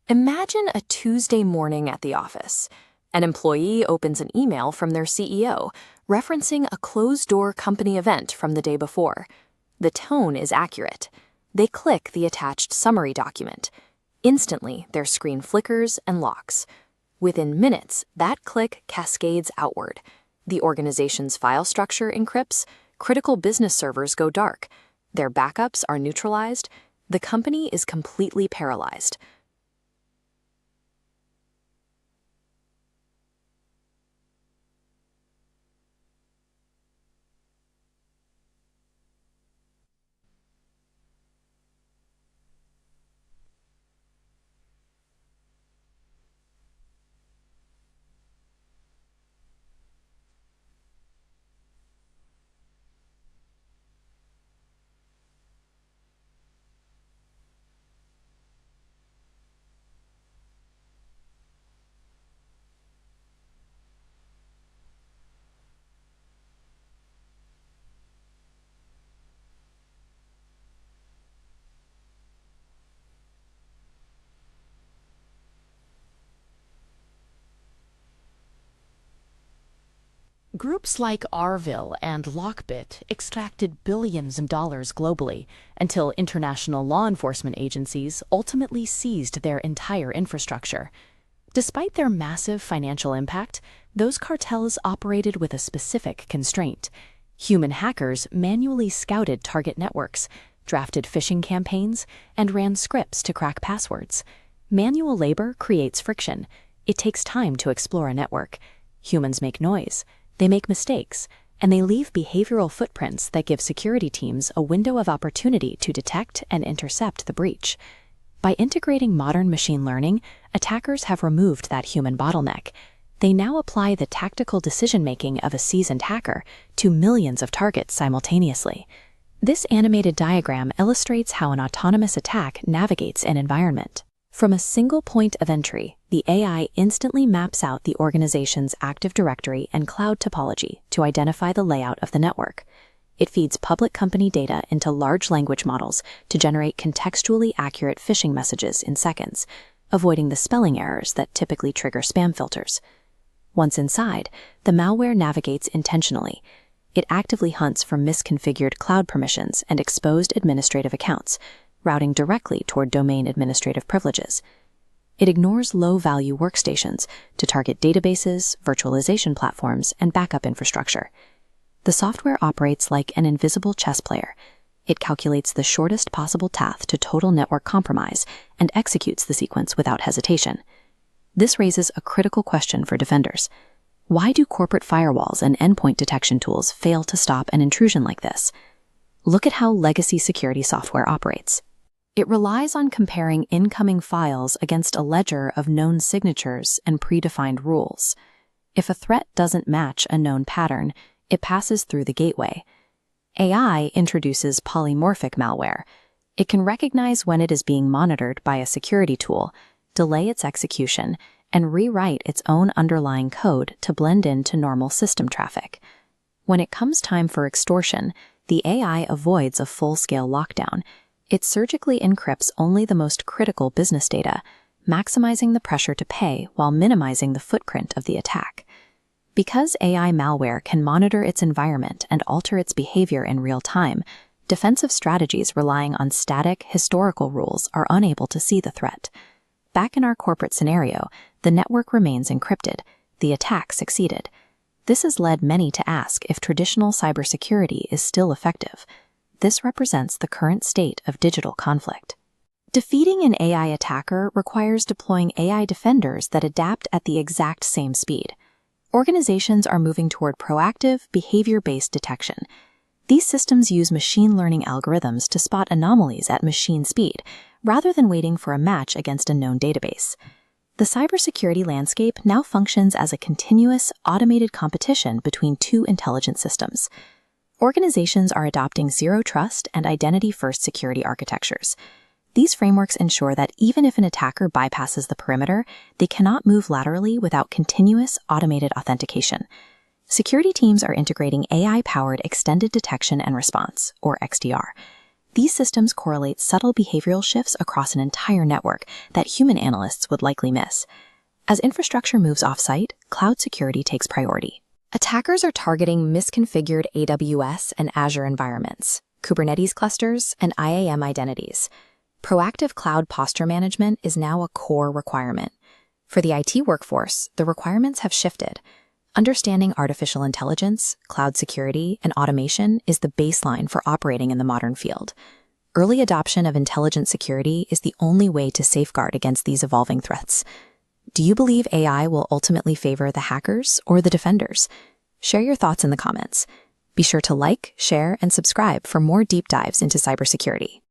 Imagine a Tuesday morning at the office. An employee opens an email from their CEO referencing a closed-door company event from the day before. The tone is accurate. They click the attached summary document. Instantly, their screen flickers and locks. Within minutes, that click cascades outward. The organization's file structure encrypts, critical business servers go dark, their backups are neutralized, the company is completely paralyzed. Groups like Arvil and Lockbit extracted billions of dollars globally until international law enforcement agencies ultimately seized their entire infrastructure. Despite their massive financial impact, those cartels operated with a specific constraint. Human hackers manually scouted target networks, drafted phishing campaigns, and ran scripts to crack passwords. Manual labor creates friction. It takes time to explore a network. Humans make noise. They make mistakes, and they leave behavioral footprints that give security teams a window of opportunity to detect and intercept the breach. By integrating modern machine learning, attackers have removed that human bottleneck. They now apply the tactical decision-making of a seasoned hacker to millions of targets simultaneously. This animated diagram illustrates how an autonomous attack navigates an environment. From a single point of entry, the AI instantly maps out the organization's Active Directory and cloud topology to identify the layout of the network. It feeds public company data into large language models to generate contextually accurate phishing messages in seconds, avoiding the spelling errors that typically trigger spam filters. Once inside, the malware navigates intentionally. It actively hunts for misconfigured cloud permissions and exposed administrative accounts, routing directly toward domain administrative privileges. It ignores low-value workstations to target databases, virtualization platforms, and backup infrastructure. The software operates like an invisible chess player. It calculates the shortest possible path to total network compromise and executes the sequence without hesitation. This raises a critical question for defenders. Why do corporate firewalls and endpoint detection tools fail to stop an intrusion like this? Look at how legacy security software operates. It relies on comparing incoming files against a ledger of known signatures and predefined rules. If a threat doesn't match a known pattern, it passes through the gateway. AI introduces polymorphic malware. It can recognize when it is being monitored by a security tool, delay its execution, and rewrite its own underlying code to blend into normal system traffic. When it comes time for extortion, the AI avoids a full-scale lockdown. It surgically encrypts only the most critical business data, maximizing the pressure to pay while minimizing the footprint of the attack. Because AI malware can monitor its environment and alter its behavior in real time, defensive strategies relying on static, historical rules are unable to see the threat. Back in our corporate scenario, the network remains encrypted. The attack succeeded. This has led many to ask if traditional cybersecurity is still effective. This represents the current state of digital conflict. Defeating an AI attacker requires deploying AI defenders that adapt at the exact same speed. Organizations are moving toward proactive, behavior-based detection. These systems use machine learning algorithms to spot anomalies at machine speed, rather than waiting for a match against a known database. The cybersecurity landscape now functions as a continuous, automated competition between two intelligence systems. Organizations are adopting zero-trust and identity-first security architectures. These frameworks ensure that even if an attacker bypasses the perimeter, they cannot move laterally without continuous, automated authentication. Security teams are integrating AI-powered extended detection and response, or XDR. These systems correlate subtle behavioral shifts across an entire network that human analysts would likely miss. As infrastructure moves off-site, cloud security takes priority. Attackers are targeting misconfigured AWS and Azure environments, Kubernetes clusters, and IAM identities. Proactive cloud posture management is now a core requirement. For the IT workforce, the requirements have shifted. Understanding artificial intelligence, cloud security, and automation is the baseline for operating in the modern field. Early adoption of intelligent security is the only way to safeguard against these evolving threats. Do you believe AI will ultimately favor the hackers or the defenders? Share your thoughts in the comments. Be sure to like, share, and subscribe for more deep dives into cybersecurity.